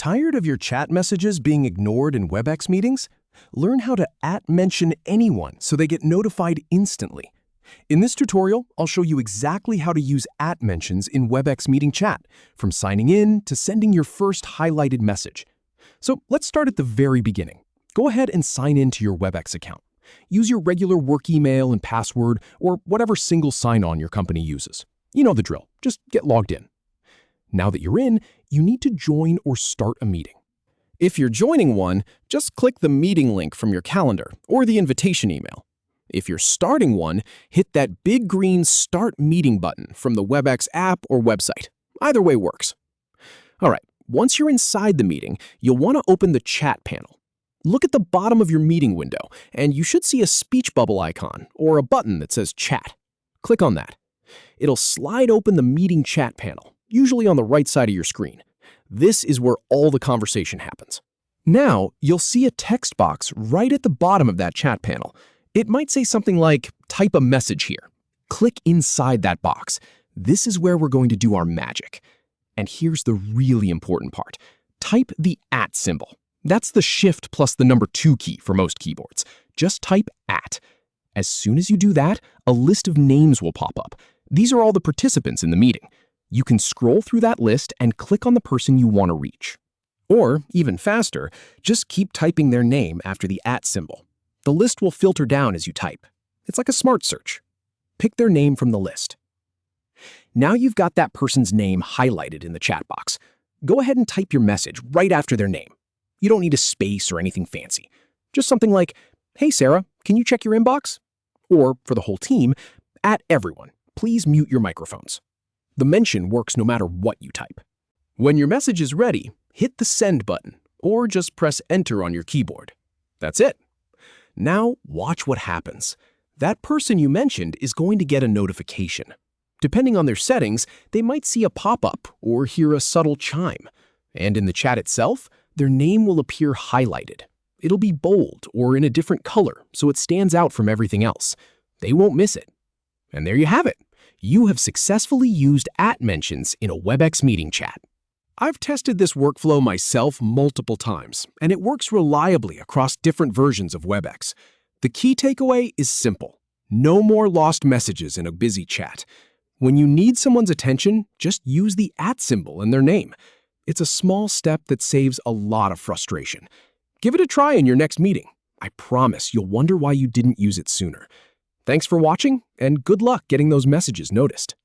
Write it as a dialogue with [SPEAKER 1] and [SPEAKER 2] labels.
[SPEAKER 1] Tired of your chat messages being ignored in Webex meetings? Learn how to @mention anyone so they get notified instantly. In this tutorial, I'll show you exactly how to use @mentions in Webex meeting chat, from signing in to sending your first highlighted message. So let's start at the very beginning. Go ahead and sign in to your Webex account. Use your regular work email and password or whatever single sign-on your company uses. You know the drill. Just get logged in. Now that you're in, you need to join or start a meeting. If you're joining one, just click the meeting link from your calendar or the invitation email. If you're starting one, hit that big green Start Meeting button from the Webex app or website. Either way works. All right, once you're inside the meeting, you'll want to open the chat panel. Look at the bottom of your meeting window, and you should see a speech bubble icon or a button that says Chat. Click on that. It'll slide open the meeting chat panel, usually on the right side of your screen. This is where all the conversation happens. Now, you'll see a text box right at the bottom of that chat panel. It might say something like, type a message here. Click inside that box. This is where we're going to do our magic. And here's the really important part. Type the @ symbol. That's the Shift plus the number 2 key for most keyboards. Just type @. As soon as you do that, a list of names will pop up. These are all the participants in the meeting. You can scroll through that list and click on the person you want to reach. Or, even faster, just keep typing their name after the @ symbol. The list will filter down as you type. It's like a smart search. Pick their name from the list. Now you've got that person's name highlighted in the chat box. Go ahead and type your message right after their name. You don't need a space or anything fancy. Just something like, hey Sarah, can you check your inbox? Or, for the whole team, @everyone, please mute your microphones. The mention works no matter what you type. When your message is ready, hit the send button, or just press enter on your keyboard. That's it. Now watch what happens. That person you mentioned is going to get a notification. Depending on their settings, they might see a pop-up or hear a subtle chime. And in the chat itself, their name will appear highlighted. It'll be bold or in a different color, so it stands out from everything else. They won't miss it. And there you have it. You have successfully used @mentions in a Webex meeting chat. I've tested this workflow myself multiple times, and it works reliably across different versions of Webex. The key takeaway is simple. No more lost messages in a busy chat. When you need someone's attention, just use the @ symbol in their name. It's a small step that saves a lot of frustration. Give it a try in your next meeting. I promise you'll wonder why you didn't use it sooner. Thanks for watching, and good luck getting those messages noticed.